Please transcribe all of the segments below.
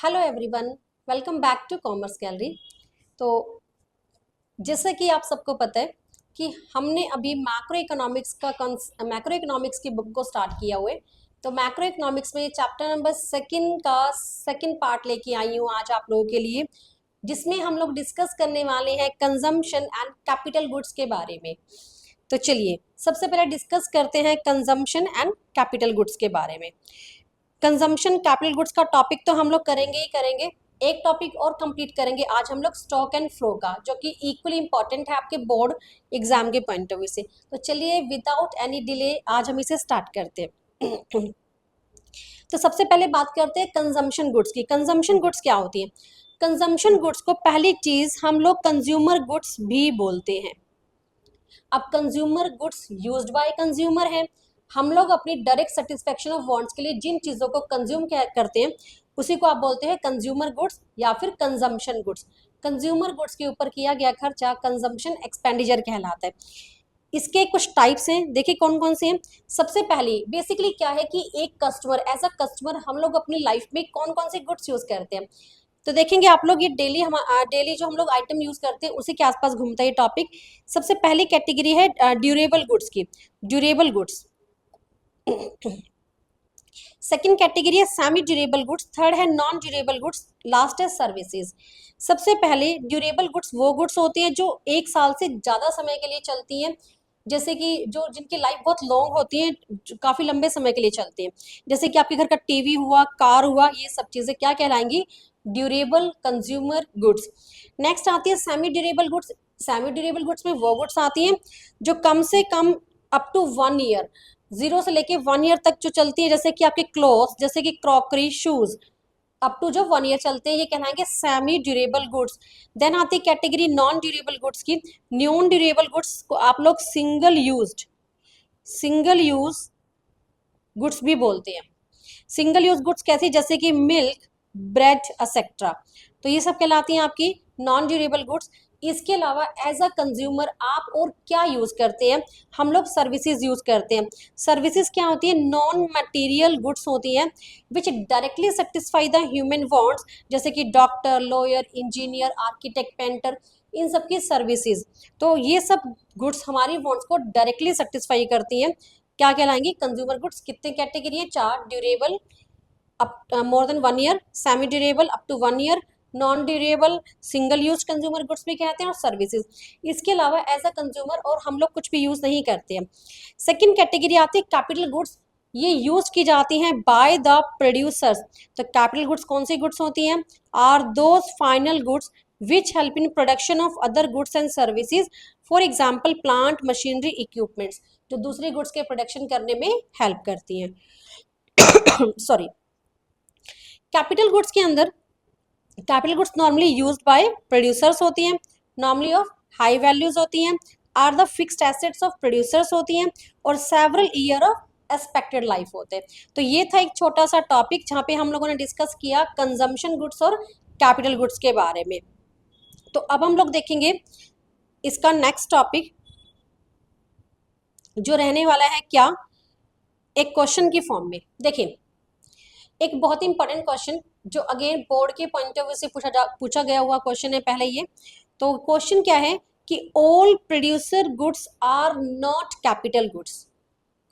Hello everyone, welcome back to Commerce Gallery. तो जैसे कि आप सबको पता है कि हमने अभी मैक्रो इकोनॉमिक्स की बुक को स्टार्ट किया हुआ है। तो मैक्रो इकोनॉमिक्स में चैप्टर नंबर सेकंड का सेकंड पार्ट लेके आई हूँ आज आप लोगों के लिए, जिसमें हम लोग डिस्कस करने वाले हैं कंजम्पशन एंड कैपिटल गुड्स के बारे में। तो चलिए सबसे पहले डिस्कस करते हैं कंजम्पशन एंड कैपिटल गुड्स के बारे में। कंजम्पशन कैपिटल गुड्स का टॉपिक तो हम लोग करेंगे ही करेंगे। एक टॉपिक और कंप्लीट करेंगे आज हम लोग स्टॉक एंड फ्लो का, जो कि इक्वली इंपॉर्टेंट है आपके बोर्ड एग्जाम के पॉइंट ऑफ व्यू से। तो चलिए विदाउट एनी डिले आज हम इसे स्टार्ट करते हैं। तो सबसे पहले बात करते हैं कंजम्पशन गुड्स की। कंजम्पशन गुड्स क्या होती है? कंजम्पशन गुड्स को पहली चीज हम लोग कंज्यूमर गुड्स भी बोलते हैं। अब consumer goods used by consumer है। हम लोग अपनी डायरेक्ट सेटिस्फेक्शन ऑफ वांट्स के लिए जिन चीजों को कंज्यूम करते हैं उसी को आप बोलते हैं कंज्यूमर गुड्स या फिर कंजम्पशन गुड्स। कंज्यूमर गुड्स के ऊपर किया गया खर्चा कंजम्पशन एक्सपेंडिचर कहलाता है। इसके कुछ टाइप्स हैं, देखिए कौन कौन से हैं। सबसे पहली बेसिकली क्या है कि एक कस्टमर एज अ कस्टमर हम लोग अपनी लाइफ में कौन कौन से गुड्स यूज करते हैं। तो देखेंगे आप लोग ये डेली जो हम लोग आइटम यूज करते हैं उसी के आसपास घूमता है ये टॉपिक। सबसे पहली कैटेगरी है ड्यूरेबल गुड्स की, ड्यूरेबल गुड्स। सेकेंड कैटेगरी है सेमी ड्यूरेबल गुड्स, थर्ड है नॉन ड्यूरेबल गुड्स, लास्ट है सर्विसेज। सबसे पहले ड्यूरेबल गुड्स वो गुड्स होती हैं जो एक साल से ज्यादा समय के लिए चलती हैं, जैसे कि जो जिनकी लाइफ बहुत लॉन्ग होती है, काफी लंबे समय के लिए चलती है। जैसे कि आपके घर का टीवी हुआ, कार हुआ, ये सब चीजें क्या कहलाएंगी? Durable consumer goods. नेक्स्ट आती है semi durable goods. Semi durable goods में वो गुड्स आती हैं जो कम से कम अप टू 1 ईयर, 0 से लेके 1 ईयर तक जो चलती है, जैसे कि आपके क्लोथ्स, जैसे कि क्रॉकरी, शूज, अप टू जो 1 ईयर चलते हैं, ये कहलाएंगे सेमी ड्यूरेबल गुड्स। देन आती है कैटेगरी नॉन ड्यूरेबल गुड्स की। नॉन ड्यूरेबल गुड्स को आप लोग सिंगल यूज गुड्स भी बोलते हैं। सिंगल यूज गुड्स कैसी? जैसे कि मिल्क, ब्रेड एक्सेट्रा, तो ये सब कहलाती हैं आपकी नॉन ड्यूरेबल गुड्स। इसके अलावा एज अ कंज्यूमर आप और क्या यूज करते हैं? हम लोग सर्विसेज यूज करते हैं। सर्विसेज क्या होती है? नॉन मटेरियल गुड्स होती हैं which directly satisfy the human wants, जैसे कि doctor, lawyer, engineer, architect, painter, इन सब की सर्विसेज। तो ये सब गुड्स हमारी वांट्स को डायरेक्टली सेटिस्फाई करती हैं, क्या कहलाएंगी? Consumer goods. कितने कैटेगरी है? 4। Durable up more than 1 year, semi durable up to 1 year, non durable single use consumer goods भी कहते हैं, और सर्विसेज। इसके अलावा एज अ कंज्यूमर और हम लोग कुछ भी यूज नहीं करते हैं। सेकेंड कैटेगरी आती है कैपिटल गुड्स। ये यूज की जाती हैं बाय द प्रोड्यूसर्स। तो कैपिटल गुड्स कौन सी गुड्स होती हैं? Are those final goods which help in production of other goods and services, for example plant, machinery, equipments, जो दूसरे गुड्स के प्रोडक्शन करने में हेल्प करती हैं। सॉरी। कैपिटल गुड्स के अंदर capital goods normally used by producers होती हैं, नॉर्मली ऑफ हाई वैल्यूज होती हैं, are the fixed assets of producers होती हैं, और several year of expected life होते हैं। तो ये था एक छोटा सा टॉपिक जहाँ पे हम लोगों ने डिस्कस किया कंजम्पशन गुड्स और कैपिटल गुड्स के बारे में। तो अब हम लोग देखेंगे इसका नेक्स्ट टॉपिक जो रहने वाला है क्या, एक क्वेश्चन की फॉर्म में। देखिए एक बहुत ही इंपॉर्टेंट क्वेश्चन जो अगेन बोर्ड के पॉइंट ऑफ व्यू से पूछा गया हुआ क्वेश्चन है पहले ये। तो क्वेश्चन क्या है कि all producer goods are not capital goods.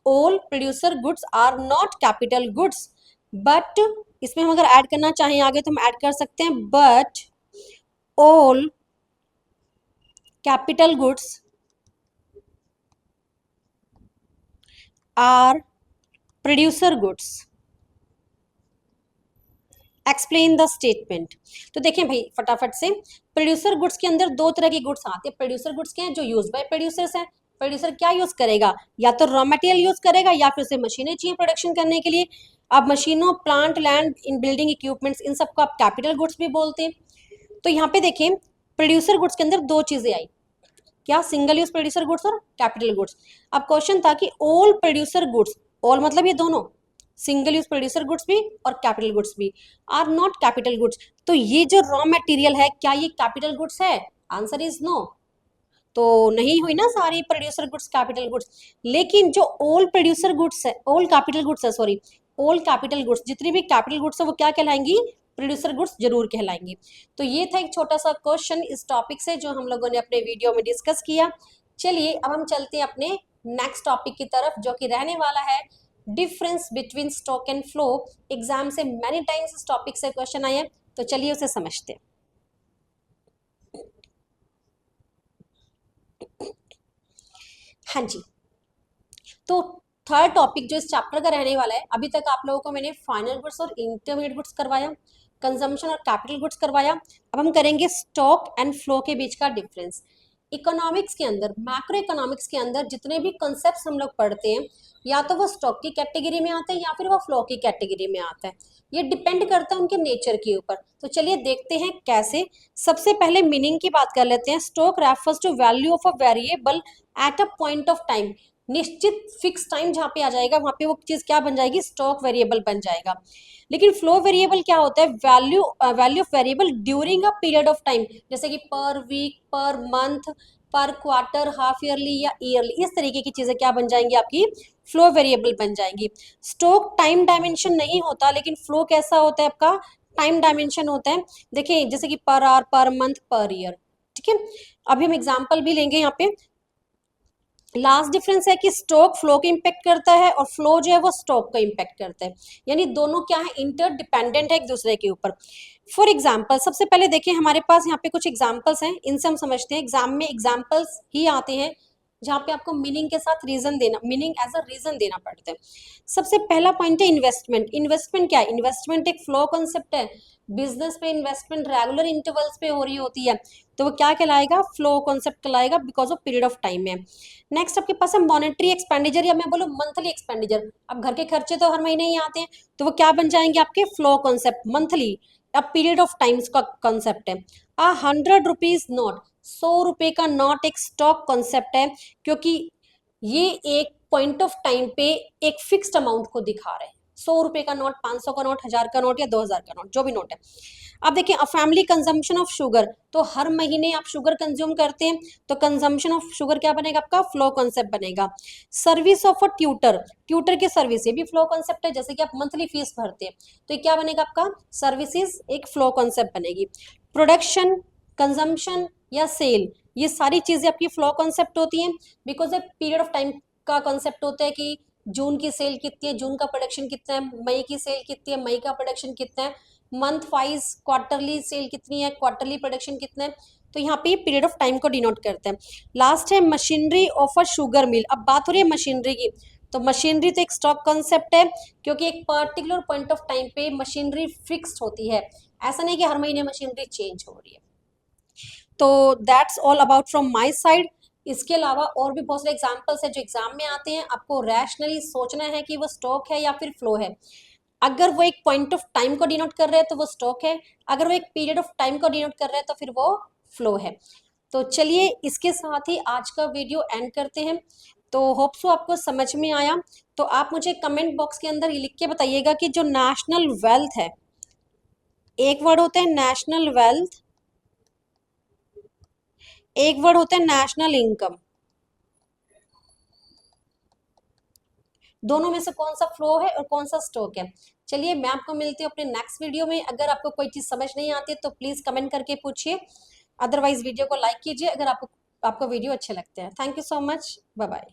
All producer goods are not capital goods, but इसमें हम अगर ऐड करना चाहें आगे तो हम ऐड कर सकते हैं, but all capital goods are producer goods. Explain the statement. तो देखें भाई फटाफट से, प्रोड्यूसर गुड्स के अंदर 2 तरह की गुड्स आती है। प्रोड्यूसर गुड्स क्या है? जो यूज बाय प्रोड्यूसर्स हैं। प्रोड्यूसर क्या यूज करेगा? या तो रॉ मटेरियल यूज करेगा या फिर उसे मशीनें चाहिए प्रोडक्शन करने के लिए। अब मशीनों, plant, land, in building equipments, इन सबको आप कैपिटल गुड्स भी बोलते हैं। तो यहाँ पे देखें प्रोड्यूसर गुड्स के अंदर 2 चीजें आई, क्या? सिंगल यूज प्रोड्यूसर गुड्स और कैपिटल गुड्स। अब क्वेश्चन था कि ऑल प्रोड्यूसर गुड्स, ऑल मतलब ये दोनों, सिंगल यूज प्रोड्यूसर गुड्स भी और कैपिटल गुड्स भी, आर नॉट कैपिटल गुड्स। तो ये जो रॉ मटेरियल है क्या ये कैपिटल गुड्स है? Answer is no. तो नहीं हुई ना सारी प्रोड्यूसर गुड्स कैपिटल गुड्स। लेकिन जो ऑल प्रोड्यूसर गुड्स है, ऑल कैपिटल गुड्स है, सॉरी, ऑल कैपिटल गुड्स, जितनी भी कैपिटल गुड्स है वो क्या कहलाएंगी? प्रोड्यूसर गुड्स जरूर कहलाएंगी। तो ये था एक छोटा सा क्वेश्चन इस टॉपिक से जो हम लोगों ने अपने वीडियो में डिस्कस किया। चलिए अब हम चलते हैं अपने नेक्स्ट टॉपिक की तरफ जो कि रहने वाला है difference between stock and flow. Exam से मैनी टाइम्स इस टॉपिक से क्वेश्चन आए हैं, तो चलिए उसे समझते हैं। हाँ जी, तो थर्ड टॉपिक जो इस चैप्टर का रहने वाला है, अभी तक आप लोगों को मैंने फाइनल गुड्स और इंटरमीडिएट गुड्स करवाया, कंजम्पशन और कैपिटल गुड्स करवाया। अब हम करेंगे स्टॉक एंड फ्लो के बीच का डिफरेंस। इकोनॉमिक्स के अंदर, मैक्रो इकोनॉमिक्स के अंदर जितने भी कॉन्सेप्ट्स हम लोग पढ़ते हैं, या तो वो स्टॉक की कैटेगरी में आते हैं या फिर वो फ्लो की कैटेगरी में आता है। ये डिपेंड करता है उनके नेचर के ऊपर। तो चलिए देखते हैं कैसे। सबसे पहले मीनिंग की बात कर लेते हैं। Stock refers to value of a variable at a point of time. निश्चित फिक्स टाइम जहाँ पे आ जाएगा वहां पे वो चीज क्या बन जाएगी, स्टॉक वेरिएबल बन जाएगा। लेकिन फ्लो वेरिएबल क्या होता है, value of variable during a period of time, जैसे कि पर वीक, पर मंथ, पर क्वार्टर, हाफ ईयरली या ईयरली, इस तरीके की चीजें क्या बन जाएंगी, आपकी फ्लो वेरिएबल बन जाएंगी। स्टॉक टाइम डायमेंशन नहीं होता, लेकिन फ्लो कैसा होता है आपका, टाइम डायमेंशन होता है। देखिए जैसे कि per hour, per month, per year. ठीक है, अभी हम एग्जाम्पल भी लेंगे यहाँ पे। लास्ट डिफरेंस है कि स्टॉक फ्लो को इम्पेक्ट करता है और फ्लो जो है वो स्टॉक को इम्पेक्ट करता है, यानी दोनों क्या है, इंटरडिपेंडेंट है एक दूसरे के ऊपर। फॉर एग्जाम्पल सबसे पहले देखिए हमारे पास यहाँ पे कुछ एग्जाम्पल्स हैं, इनसे हम समझते हैं। एग्जाम में एग्जाम्पल्स ही आते हैं जहाँ पे आपको मीनिंग के साथ रीजन देना, मीनिंग एज अ रीजन देना पड़ता है। सबसे पहला पॉइंट है इन्वेस्टमेंट। इन्वेस्टमेंट क्या है, इन्वेस्टमेंट एक फ्लो कॉन्सेप्ट है। बिजनेस पे इन्वेस्टमेंट रेगुलर इंटरवल्स पे हो रही होती है, तो वो क्या कहलाएगा, फ्लो कॉन्सेप्ट कहलाएगा, because of period of time में। नेक्स्ट आपके पास है मॉनेटरी एक्सपेंडिचर, या मैं बोलूँ मंथली एक्सपेंडिचर। अब घर के खर्चे तो हर महीने ही आते हैं, तो वो क्या बन जाएंगे आपके, फ्लो कॉन्सेप्ट, मंथली। अब पीरियड ऑफ टाइम्स का कॉन्सेप्ट है। 100 रुपीज नोट, 100 रुपए का नोट एक स्टॉक कॉन्सेप्ट है, क्योंकि ये एक पॉइंट ऑफ टाइम पे एक फिक्स्ड अमाउंट को दिखा रहे हैं। 100 रुपए का नोट, 500 का नोट, 1000 का नोट या 2000 का नोट, जो भी नोट है। अब देखिए a family consumption of sugar, तो हर महीने आप शुगर कंज्यूम करते हैं, तो कंजम्पशन ऑफ शुगर क्या बनेगा आपका, फ्लो कॉन्सेप्ट बनेगा। Service of a tutor, tutor की सर्विस, ये भी फ्लो कॉन्सेप्ट है, जैसे कि आप मंथली फीस भरते हैं, तो ये क्या बनेगा आपका, सर्विसेज एक फ्लो कॉन्सेप्ट बनेगी। प्रोडक्शन, कंजम्पशन या सेल, ये सारी चीजें आपकी फ्लो कॉन्सेप्ट होती हैं, because a period of time का कॉन्सेप्ट होता है कि जून की सेल कितनी है, जून का प्रोडक्शन कितना है, मई की सेल कितनी है, मई का प्रोडक्शन कितना है, मंथ वाइज क्वार्टरली सेल कितनी है, क्वार्टरली प्रोडक्शन कितना है, तो यहाँ पे पीरियड ऑफ टाइम को डिनोट करते हैं। लास्ट है machinery of a sugar mill. अब बात हो रही है मशीनरी की, तो मशीनरी तो एक स्टॉक कॉन्सेप्ट है, क्योंकि एक पर्टिकुलर पॉइंट ऑफ टाइम पे मशीनरी फिक्स्ड होती है, ऐसा नहीं कि हर महीने मशीनरी चेंज हो रही है। तो that's all about from my side. इसके अलावा और भी बहुत सारे एग्जाम्पल्स है जो एग्जाम में आते हैं, आपको रैशनली सोचना है कि वो स्टॉक है या फिर फ्लो है। अगर वो एक पॉइंट ऑफ टाइम को डिनोट कर रहे हैं तो वो स्टॉक है, अगर वो एक पीरियड ऑफ टाइम को डिनोट कर रहे हैं तो फिर वो फ्लो है। तो चलिए इसके साथ ही आज का वीडियो एंड करते हैं। तो होप सो आपको समझ में आया। तो आप मुझे कमेंट बॉक्स के अंदर ये लिख के बताइएगा कि जो नेशनल वेल्थ है, एक वर्ड होता है नेशनल वेल्थ, एक वर्ड होता है नेशनल इनकम, दोनों में से कौन सा फ्लो है और कौन सा स्टॉक है। चलिए मैं आपको मिलती हूँ अपने नेक्स्ट वीडियो में। अगर आपको कोई चीज समझ नहीं आती तो प्लीज कमेंट करके पूछिए, अदरवाइज वीडियो को लाइक कीजिए अगर आपको वीडियो अच्छे लगते हैं। Thank you so much, bye bye.